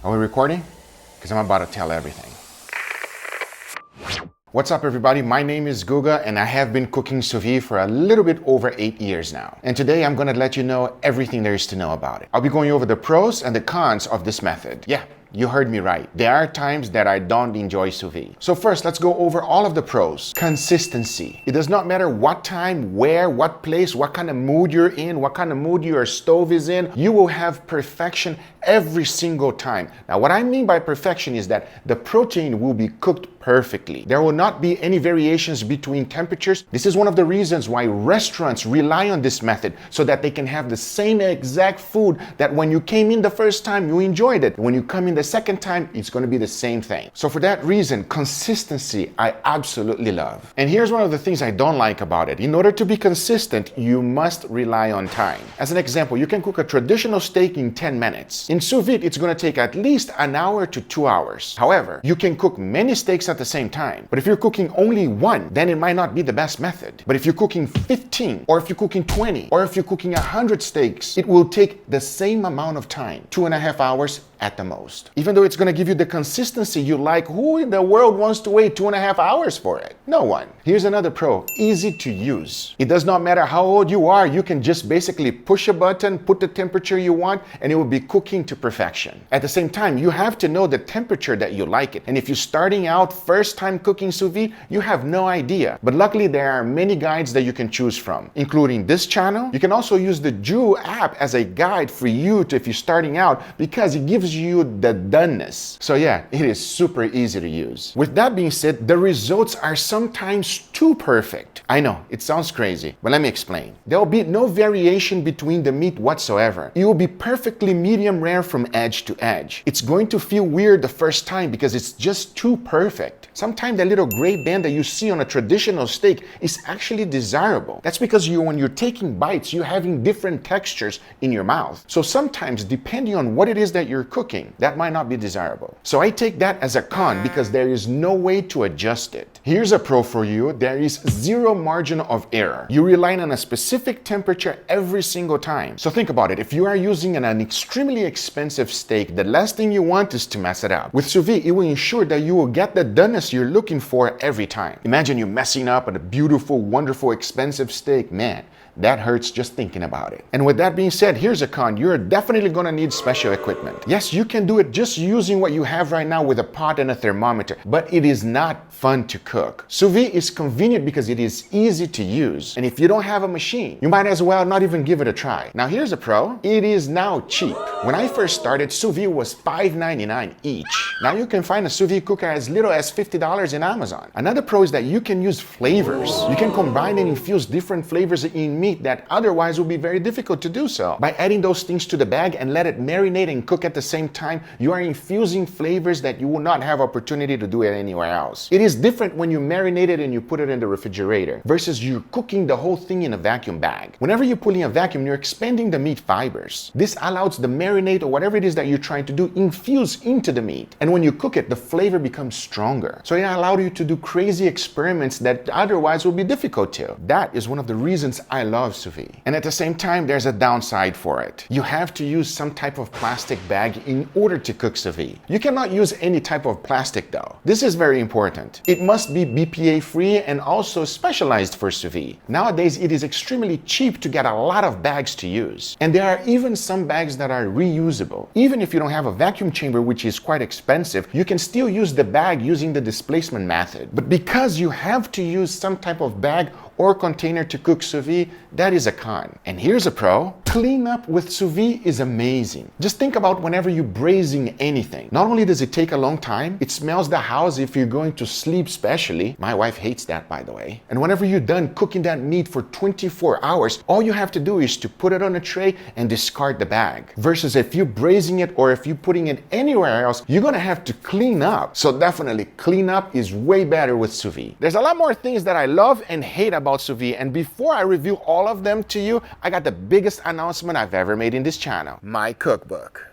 Are we recording? Because I'm about to tell everything. What's up everybody, my name is Guga and I have been cooking sous vide for a little bit over 8 years now. And today I'm gonna let you know everything there is to know about it. I'll be going over the pros and the cons of this method. Yeah, you heard me right. There are times that I don't enjoy sous vide. So first, let's go over all of the pros. Consistency. It does not matter what time, where, what place, what kind of mood you're in, what kind of mood your stove is in, you will have perfection every single time. Now, what I mean by perfection is that the protein will be cooked perfectly. There will not be any variations between temperatures. This is one of the reasons why restaurants rely on this method so that they can have the same exact food that when you came in the first time, you enjoyed it. When you come in the second time, it's going to be the same thing. So for that reason, consistency, I absolutely love. And here's one of the things I don't like about it. In order to be consistent, you must rely on time. As an example, you can cook a traditional steak in 10 minutes. In sous vide, it's going to take at least an hour to 2 hours. However, you can cook many steaks at the same time. But if you're cooking only one, then it might not be the best method. But if you're cooking 15, or if you're cooking 20, or if you're cooking 100 steaks, it will take the same amount of time, 2.5 hours at the most. Even though it's going to give you the consistency you like, who in the world wants to wait 2.5 hours for it? No one. Here's another pro, easy to use. It does not matter how old you are, you can just basically push a button, put the temperature you want, and it will be cooking to perfection. At the same time, you have to know the temperature that you like it. And if you're starting out first time cooking sous vide, you have no idea. But luckily there are many guides that you can choose from, including this channel. You can also use the Sous app as a guide for you to, if you're starting out, because it gives you the doneness. So yeah, it is super easy to use. With that being said, the results are sometimes too perfect. I know, it sounds crazy, but let me explain. There will be no variation between the meat whatsoever. It will be perfectly medium rare from edge to edge. It's going to feel weird the first time because it's just too perfect. Sometimes the little gray band that you see on a traditional steak is actually desirable. That's because when you're taking bites, you're having different textures in your mouth. So sometimes, depending on what it is that you're cooking, that might not be desirable. So I take that as a con because there is no way to adjust it. Here's a pro for you. There is zero margin of error. You rely on a specific temperature every single time. So think about it. If you are using an extremely expensive steak, the last thing you want is to mess it up. With sous vide, it will ensure that you will get the doneness you're looking for every time. Imagine you messing up a beautiful, wonderful, expensive steak. Man, that hurts just thinking about it. And with that being said, here's a con. You're definitely gonna need special equipment. Yes, you can do it just using what you have right now with a pot and a thermometer, but it is not fun to cook. Sous vide is convenient because it is easy to use. And if you don't have a machine, you might as well not even give it a try. Now here's a pro. It is now cheap. When I first started, sous vide was $5.99 each. Now you can find a sous vide cooker as little as $50 in Amazon. Another pro is that you can use flavors. You can combine and infuse different flavors in meat that otherwise would be very difficult to do so. By adding those things to the bag and let it marinate and cook at the same time, you are infusing flavors that you will not have opportunity to do it anywhere else. It is different when you marinate it and you put it in the refrigerator versus you cooking the whole thing in a vacuum bag. Whenever you pull in a vacuum, you're expanding the meat fibers. This allows the marinade or whatever it is that you're trying to do infuse into the meat. And when you cook it, the flavor becomes stronger. So it allows you to do crazy experiments that otherwise would be difficult to. That is one of the reasons I love sous vide. And at the same time, there's a downside for it. You have to use some type of plastic bag in order to cook sous vide. You cannot use any type of plastic though. This is very important. It must be BPA free and also specialized for sous vide. Nowadays, it is extremely cheap to get a lot of bags to use. And there are even some bags that are reusable. Even if you don't have a vacuum chamber, which is quite expensive, you can still use the bag using the displacement method. But because you have to use some type of bag or container to cook sous vide, that is a con. And here's a pro. Cleanup with sous vide is amazing. Just think about whenever you're braising anything. Not only does it take a long time, it smells the house if you're going to sleep especially. My wife hates that, by the way. And whenever you're done cooking that meat for 24 hours, all you have to do is to put it on a tray and discard the bag. Versus if you're braising it or if you're putting it anywhere else, you're gonna have to clean up. So definitely clean up is way better with sous vide. There's a lot more things that I love and hate about sous vide, and before I review all of them to you, I got the biggest announcement I've ever made in this channel. My cookbook.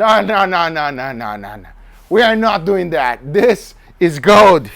No, no, no, no, no, no, no, no. We are not doing that. This is gold.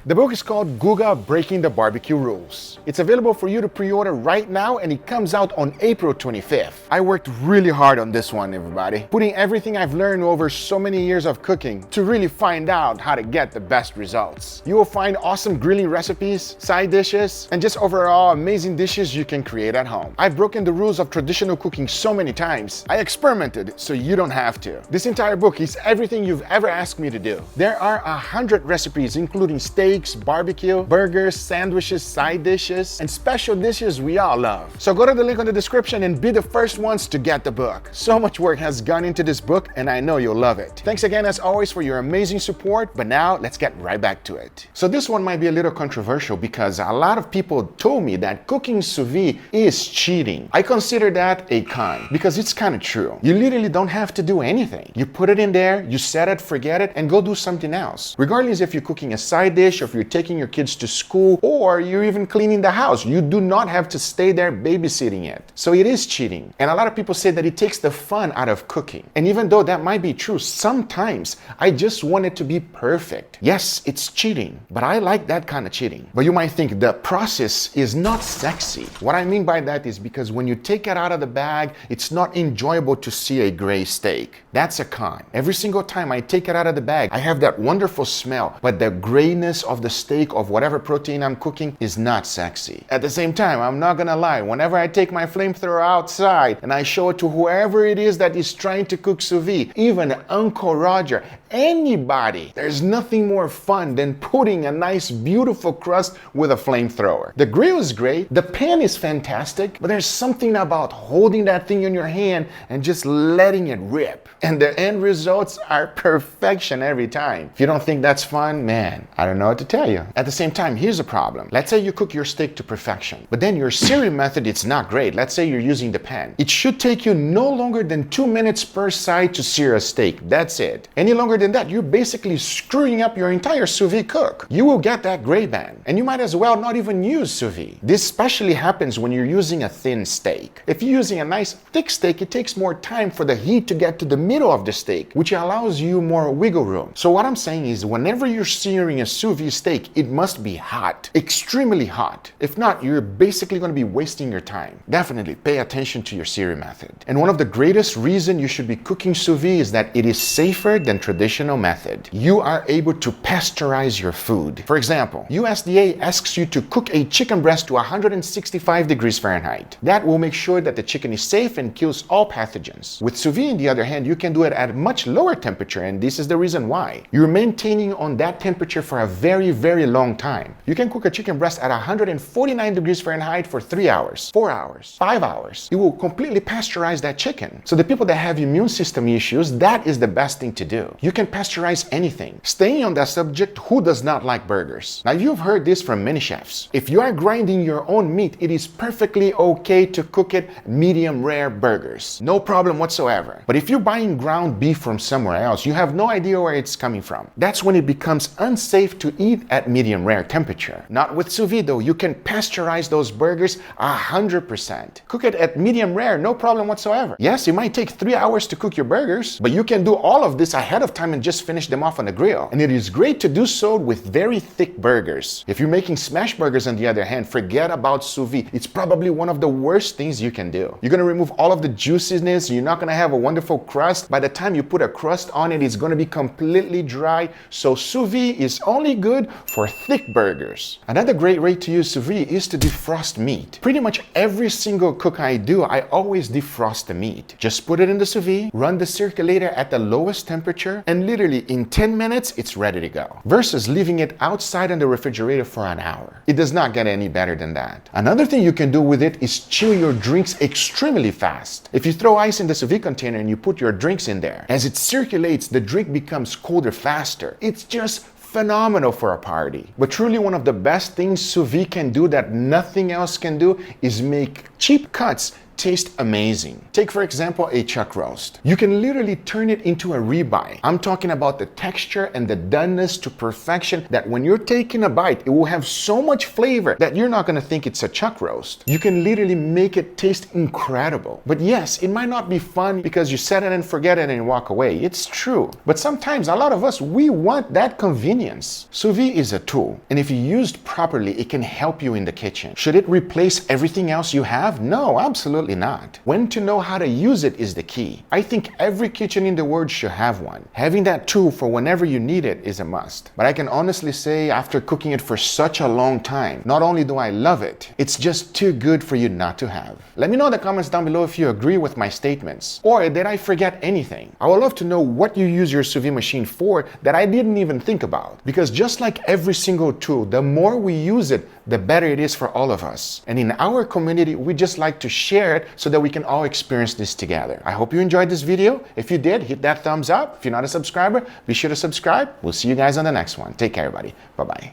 The book is called Guga Breaking the Barbecue Rules. It's available for you to pre-order right now, and it comes out on April 25th. I worked really hard on this one, everybody, putting everything I've learned over so many years of cooking to really find out how to get the best results. You will find awesome grilling recipes, side dishes, and just overall amazing dishes you can create at home. I've broken the rules of traditional cooking so many times. I experimented so you don't have to. This entire book is everything you've ever asked me to do. There are 100 recipes, including steaks, barbecue, burgers, sandwiches, side dishes, and special dishes we all love. So go to the link on the description and be the first ones to get the book. So much work has gone into this book, and I know you'll love it. Thanks again as always for your amazing support, but now let's get right back to it. So this one might be a little controversial because a lot of people told me that cooking sous vide is cheating. I consider that a con because it's kind of true. You literally don't have to do anything. You put it in there, you set it, forget it, and go do something else. Regardless if you're cooking a side dish or if you're taking your kids to school or you're even cleaning the house, you do not have to stay there babysitting it. So it is cheating. And a lot of people say that it takes the fun out of cooking. And even though that might be true, sometimes I just want it to be perfect. Yes, it's cheating, but I like that kind of cheating. But you might think the process is not sexy. What I mean by that is because when you take it out of the bag, it's not enjoyable to see a gray steak. That's a con. Every single time I take it out of the bag, I have that wonderful smell, but the grayness of the steak of whatever protein I'm cooking is not sexy. At the same time, I'm not gonna lie, whenever I take my flamethrower outside and I show it to whoever it is that is trying to cook sous vide, even Uncle Roger, anybody, there's nothing more fun than putting a nice beautiful crust with a flamethrower. The grill is great, the pan is fantastic, but there's something about holding that thing in your hand and just letting it rip. And the end results are perfection every time. If you don't think that's fun, man, I don't know what to tell you. At the same time, here's a problem. Let's say you cook your steak to perfection, but then your searing method is not great. Let's say you're using the pan. It should take you no longer than 2 minutes per side to sear a steak. That's it. Any longer than that, you're basically screwing up your entire sous vide cook. You will get that gray band, and you might as well not even use sous vide. This especially happens when you're using a thin steak. If you're using a nice thick steak, it takes more time for the heat to get to the middle of the steak, which allows you more wiggle room. So what I'm saying is whenever you're searing a sous vide steak, it must be hot, extremely hot. If not, you're basically going to be wasting your time. Definitely pay attention to your searing method. And one of the greatest reasons you should be cooking sous vide is that it is safer than traditional method. You are able to pasteurize your food. For example, USDA asks you to cook a chicken breast to 165 degrees Fahrenheit. That will make sure that the chicken is safe and kills all pathogens. With sous vide, on the other hand, you can do it at a much lower temperature, and this is the reason why. You're maintaining on that temperature for a very, very long time. You can cook a chicken breast at 149 degrees Fahrenheit for 3 hours, 4 hours, 5 hours. It will completely pasteurize that chicken. So the people that have immune system issues, that is the best thing to do. You can pasteurize anything. Staying on that subject, who does not like burgers? Now you've heard this from many chefs. If you are grinding your own meat, it is perfectly okay to cook it medium rare burgers. No problem whatsoever. But if you're buying ground beef from somewhere else, you have no idea where it's coming from. That's when it becomes unsafe to eat at medium rare temperature. Not with sous vide though. You can pasteurize those burgers 100%. Cook it at medium rare, no problem whatsoever. Yes, it might take 3 hours to cook your burgers, but you can do all of this ahead of time and just finish them off on the grill. And it is great to do so with very thick burgers. If you're making smash burgers on the other hand, forget about sous vide. It's probably one of the worst things you can do. You're gonna remove all of the juiciness, you're not gonna have a wonderful crust. By the time you put a crust on it, it's gonna be completely dry. So sous vide is only good for thick burgers. Another great way to use sous vide is to defrost meat. Pretty much every single cook I do, I always defrost the meat. Just put it in the sous vide, run the circulator at the lowest temperature, and literally in 10 minutes, it's ready to go. Versus leaving it outside in the refrigerator for an hour. It does not get any better than that. Another thing you can do with it is chill your drinks extremely fast. If you throw ice in the sous vide container and you put your drinks in there, as it circulates, the drink becomes colder faster. It's just phenomenal for a party. But truly one of the best things sous vide can do that nothing else can do is make Cheap cuts taste amazing. Take for example a chuck roast. You can literally turn it into a ribeye. I'm talking about the texture and the doneness to perfection that when you're taking a bite, it will have so much flavor that you're not gonna think it's a chuck roast. You can literally make it taste incredible. But yes, it might not be fun because you set it and forget it and walk away. It's true. But sometimes a lot of us, we want that convenience. Sous vide is a tool, and if used properly, it can help you in the kitchen. Should it replace everything else you have? No, absolutely not. When to know how to use it is the key. I think every kitchen in the world should have one. Having that tool for whenever you need it is a must. But I can honestly say after cooking it for such a long time, not only do I love it, it's just too good for you not to have. Let me know in the comments down below if you agree with my statements, or did I forget anything? I would love to know what you use your sous vide machine for that I didn't even think about. Because just like every single tool, the more we use it, the better it is for all of us. And in our community, we just like to share it so that we can all experience this together. I hope you enjoyed this video. If you did, hit that thumbs up. If you're not a subscriber, be sure to subscribe. We'll see you guys on the next one. Take care, everybody. Bye-bye.